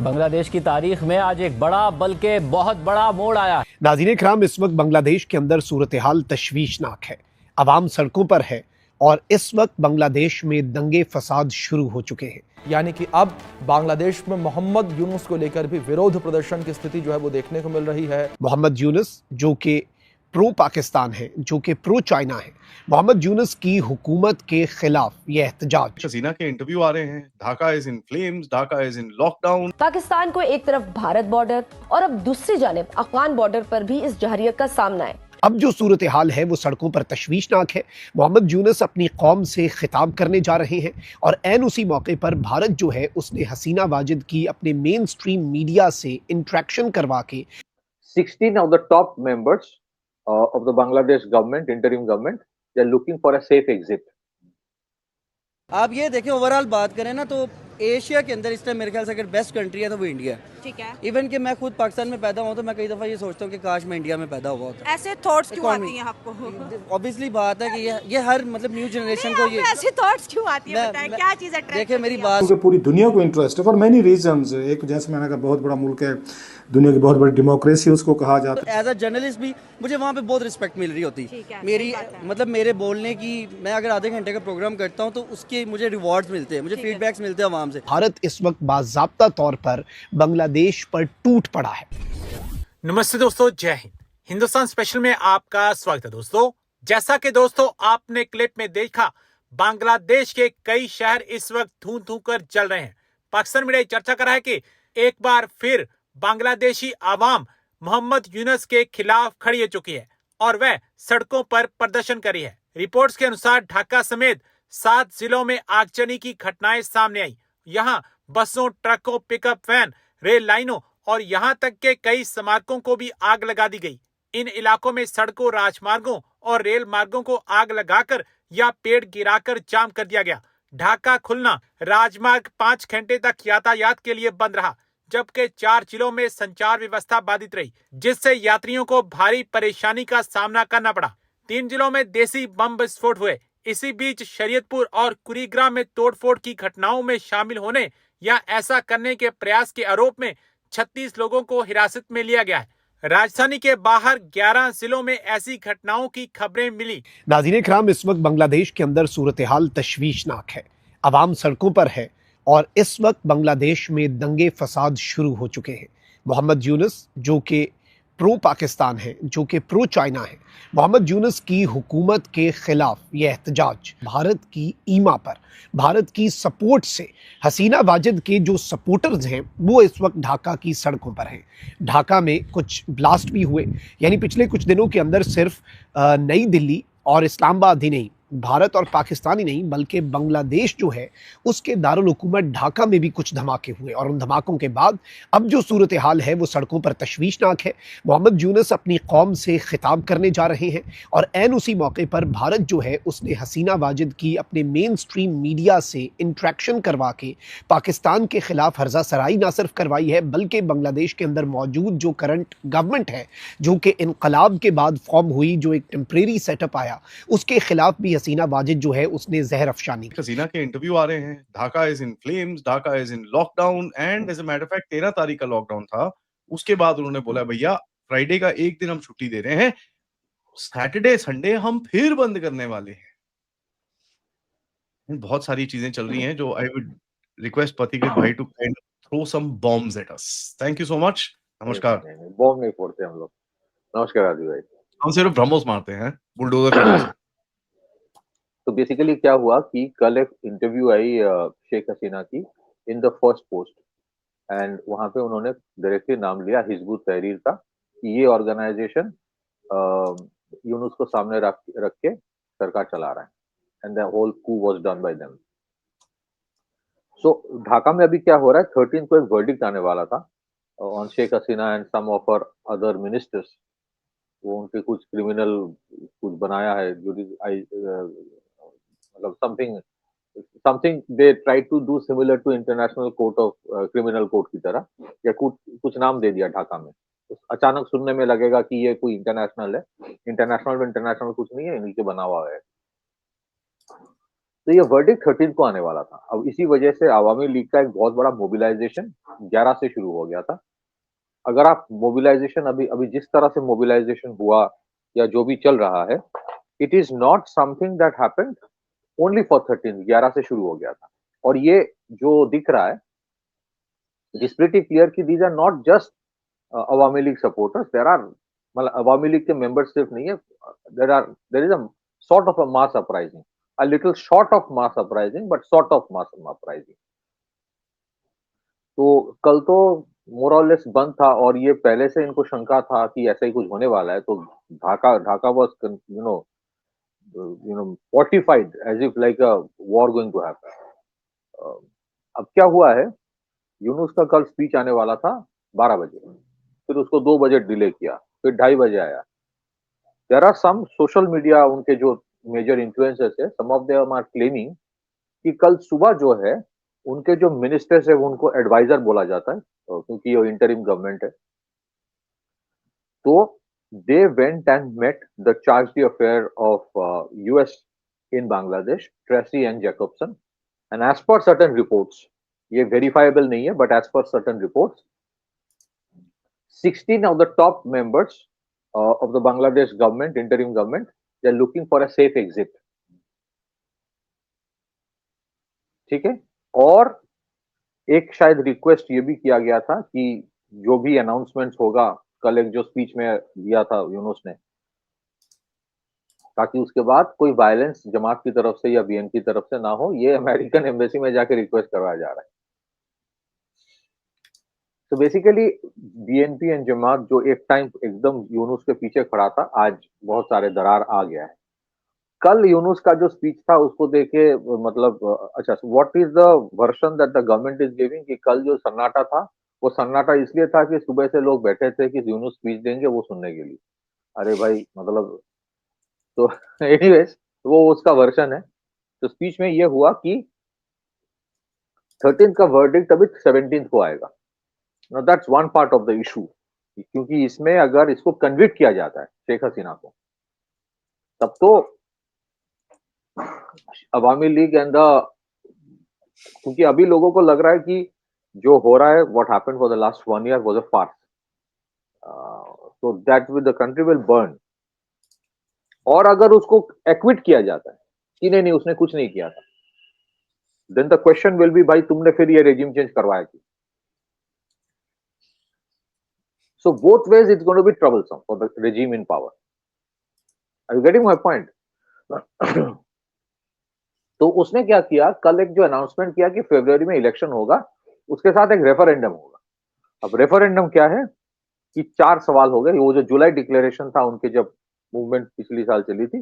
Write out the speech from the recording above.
बांग्लादेश की तारीख में आज एक बड़ा बल्कि बहुत बड़ा मोड़ आया। नाज़रीन इकराम, इस वक्त बांग्लादेश के अंदर सूरत हाल तशवीशनाक है। अवाम सड़कों पर है और इस वक्त बांग्लादेश में दंगे फसाद शुरू हो चुके हैं। यानी कि अब बांग्लादेश में मोहम्मद यूनुस को लेकर भी विरोध प्रदर्शन की स्थिति जो है वो देखने को मिल रही है। मोहम्मद यूनुस जो कि प्रो पाकिस्तान है, जो कि प्रो चाइना है, मोहम्मद यूनुस की हुकूमत के खिलाफ ये एहतजाज। हसीना के इंटरव्यू आ रहे हैं। Dhaka is in flames, Dhaka is in lockdown. Pakistan को एक तरफ भारत बॉर्डर और अब दूसरी जानिब अफगान बॉर्डर पर भी इस जहरियत का सामना है। अब जो सूरत हाल है वो सड़कों पर तशवीशनाक है। मोहम्मद यूनुस अपनी कौम से खिताब करने जा रहे हैं और ऐन उसी मौके पर भारत जो है उसने हसीना वाजिद की अपने मेन स्ट्रीम मीडिया से इंटरेक्शन करवा के 16 of the top members of the Bangladesh government, interim government, they are looking for a safe exit. आप ये देखें, ओवरऑल बात करें ना तो एशिया के अंदर इस टाइम मेरे ख्याल से अगर बेस्ट कंट्री है तो वो इंडिया है। ठीक है। इवन कि मैं खुद पाकिस्तान में पैदा हुआ तो मैं कई दफ़ा ये सोचता हूँ कि काश मैं इंडिया में पैदा हुआ होता। ऐसे थॉट्स क्यों आती हैं आपको? ऑब्वियसली बात है कि ये हर मतलब न्यू जनरेशन को ये ऐसे थॉट्स क्यों आती है? बताएं क्या चीज अट्रैक्ट देखिए मेरी करती है बात, क्योंकि पूरी दुनिया को इंटरेस्ट है फॉर मेनी रीजंस। एक जैसे मैंने कहा बहुत बड़ा मुल्क है, दुनिया की बहुत बड़ी डेमोक्रेसी उसको कहा जाता है। एज अ जर्नलिस्ट भी मुझे वहाँ पे बहुत रिस्पेक्ट मिल रही होती मेरी, मतलब मेरे बोलने की, मैं अगर आधे घंटे का प्रोग्राम करता हूँ तो उसके मुझे रिवॉर्ड्स मिलते हैं, मुझे फीडबैक्स मिलते हैं आवाम से। भारत इस वक्त बाज़ाब्ता तौर पर बांग्लादेश पर टूट पड़ा है। नमस्ते दोस्तों, जय हिंद। हिंदुस्तान स्पेशल में आपका स्वागत है दोस्तों। जैसा कि दोस्तों आपने क्लिप में देखा, बांग्लादेश के कई शहर इस वक्त धूं धूं कर जल रहे हैं। पाकिस्तान मीडिया चर्चा कर रहा है कि एक बार फिर बांग्लादेशी आवाम मोहम्मद यूनुस के खिलाफ खड़ी हो चुकी है और वह सड़कों पर प्रदर्शन कर रही है। रिपोर्ट्स के अनुसार ढाका समेत 7 जिलों में आगजनी की घटनाएं सामने आई। यहाँ बसों, ट्रकों, पिकअप वैन, रेल लाइनों और यहाँ तक के कई स्मारकों को भी आग लगा दी गई। इन इलाकों में सड़कों, राजमार्गों और रेल मार्गों को आग लगाकर या पेड़ गिराकर जाम कर दिया गया। ढाका खुलना, राजमार्ग 5 घंटे तक यातायात के लिए बंद रहा, जबकि 4 जिलों में संचार व्यवस्था बाधित रही, जिससे यात्रियों को भारी परेशानी का सामना करना पड़ा। 3 जिलों में देसी बम विस्फोट हुए। इसी बीच शरीयतपुर और कुरीग्राम में तोड़फोड़ की घटनाओं में शामिल होने या ऐसा करने के प्रयास के आरोप में 36 लोगों को हिरासत में लिया गया है। राजधानी के बाहर 11 जिलों में ऐसी घटनाओं की खबरें मिली। नाज़रीन इकराम, इस वक्त बांग्लादेश के अंदर सूरत हाल तशवीशनाक है। अवाम सड़कों पर है और इस वक्त बांग्लादेश में दंगे फसाद शुरू हो चुके हैं। मोहम्मद यूनुस जो कि प्रो पाकिस्तान है, जो कि प्रो चाइना है, मोहम्मद यूनुस की हुकूमत के खिलाफ ये एहतजाज भारत की ईमा पर, भारत की सपोर्ट से हसीना वाजिद के जो सपोर्टर्स हैं वो इस वक्त ढाका की सड़कों पर हैं। ढाका में कुछ ब्लास्ट भी हुए, यानी पिछले कुछ दिनों के अंदर सिर्फ नई दिल्ली और इस्लामाबाद ही नहीं, भारत और पाकिस्तान ही नहीं बल्कि बांग्लादेश जो है उसके दारुल हुकूमत ढाका में भी कुछ धमाके हुए और उन धमाकों के बाद अब जो सूरत हाल है वो सड़कों पर तशवीशनाक है। मोहम्मद यूनुस अपनी कौम से खिताब करने जा रहे हैं और ऐन उसी मौके पर भारत जो है उसने हसीना वाजिद की अपने मेन स्ट्रीम मीडिया से इंटरेक्शन करवा के पाकिस्तान के खिलाफ हर्जा सराई ना सिर्फ करवाई है बल्कि बांग्लादेश के अंदर मौजूद जो करंट गवर्नमेंट है, जो कि इनकलाब के बाद फॉर्म हुई, जो एक टेम्परेरी सेटअप आया, उसके खिलाफ भी हसीना वाजिद जो है उसने जहर अफशानी। हसीना के इंटरव्यू आ रहे हैं। Dhaka is in flames, Dhaka is in lockdown and as a matter of fact 13 तारीख का लॉकडाउन था। उसके बाद उन्होंने बोला भैया फ्राइडे का एक दिन हम छुट्टी दे रहे हैं, सैटरडे संडे हम फिर बंद करने वाले हैं। बहुत सारी चीजें चल रही हैं जो आई वुड रिक्वेस्ट पथिकृत भाई to kind throw some bombs at us. Thank you so much. नमस्कार। बॉम्ब नहीं फोड़ते हम लोग। नमस्कार आदि भाई। हम सिर्फ ब्रह्मोस मारते हैं बुलडोजर से। तो बेसिकली क्या हुआ कि कल एक इंटरव्यू आई शेख हसीना की in the first post and वहां पे उन्होंने डायरेक्टली नाम लिया हिजबुत तहरीर का कि ये ऑर्गेनाइजेशन यूनुस को सामने रख के सरकार चला रहा है and the whole coup was done by them. So Dhaka में अभी क्या हो रहा है, 13 को एक वर्डिक्ट आने वाला था on Sheikh Hasina and some of her other ministers. वो उनके कुछ क्रिमिनल कुछ बनाया है मतलब something they try to do similar to international court of criminal court की तरह, या कुछ नाम दे दिया ढाका में। तो अचानक सुनने में लगेगा कि ये कोई इंटरनेशनल है। इंटरनेशनल में इंटरनेशनल कुछ नहीं है, नीचे बना हुआ है। तो ये वर्डिक्ट 13 को आने वाला था। अब इसी वजह से अवामी लीग का एक बहुत बड़ा मोबिलाइजेशन 11 से शुरू हो गया था। अगर आप मोबिलाइजेशन अभी अभी जिस तरह से मोबिलाइजेशन हुआ या जो भी चल रहा है, it is not something that happened only for 13, 11 से शुरू हो गया था। और ये जो दिख रहा है, इट इज प्रीटी क्लियर कि these are not just Awami League supporters, there are, मतलब अवामी लीग के मेंबर्स सिर्फ नहीं है, there is a sort of a mass uprising, a little short of mass uprising but sort of mass uprising. तो कल तो मोर और लेस बंद था और ये पहले से इनको शंका था कि ऐसा ही कुछ होने वाला है। तो Dhaka was fortified as if like a war going to happen. अब क्या हुआ है, यूनुस का कल स्पीच आने वाला था 12 बजे, फिर उसको 2 बजे डिले किया, फिर 2:30 बजे आया। There are some social media, उनके जो मेजर इन्फ्लुएंसर्स है, some of them are claiming कि कल सुबह जो है उनके जो मिनिस्टर्स है उनको एडवाइजर बोला जाता है, क्योंकि ये इंटरिम गवर्नमेंट है। तो they went and met the charge d'affaires of US in Bangladesh, Tracy and Jacobson, and as per certain reports, ये verifiable नहीं है, but as per certain reports, 16 of the top members of the Bangladesh government, interim government, they are looking for a safe exit. ठीक है, और एक शायद request ये भी किया गया था कि जो भी अनाउंसमेंट्स होगा, कल एक जो स्पीच में दिया था यूनुस ने, ताकि उसके बाद कोई वायलेंस जमात की तरफ से या बीएन की तरफ से ना हो, ये अमेरिकन एम्बेसी में जाके रिक्वेस्ट करवाया जा रहा है। तो बेसिकली बीएनपी एंड जमात जो एक टाइम एकदम यूनुस के पीछे खड़ा था, आज बहुत सारे दरार आ गया है। कल यूनुस का जो स्पीच था उसको देखे, मतलब अच्छा, what is the version that the government is giving, कि कल जो सन्नाटा था वो सन्नाटा इसलिए था कि सुबह से लोग बैठे थे कि यूनुस स्पीच देंगे वो सुनने के लिए। अरे भाई, मतलब तो एनीवेज वो उसका वर्जन है। तो स्पीच में ये हुआ कि 13th का वर्डिक्ट अभी 17th को आएगा। Now that's one part of the issue, क्योंकि इसमें अगर इसको कन्विक्ट किया जाता है शेख हसीना को, तब तो अवामी लीग एंड द, क्योंकि अभी लोगों को लग रहा है कि जो हो रहा है, what happened for the last 1 year was a farce, so that with the country will burn. और अगर उसको एक्विट किया जाता है कि नहीं उसने कुछ नहीं किया था, then the question will be, भाई तुमने फिर ये रेजिम चेंज करवाया क्यों? So both ways it's going to be troublesome for the regime in power. Are you getting my point? तो उसने क्या किया, कल एक जो अनाउंसमेंट किया कि फरवरी में इलेक्शन होगा, उसके साथ एक रेफरेंडम होगा। अब रेफरेंडम क्या है कि 4 सवाल हो गए। वो जो जुलाई डिक्लेरेशन था उनके, जब मूवमेंट पिछली साल चली थी,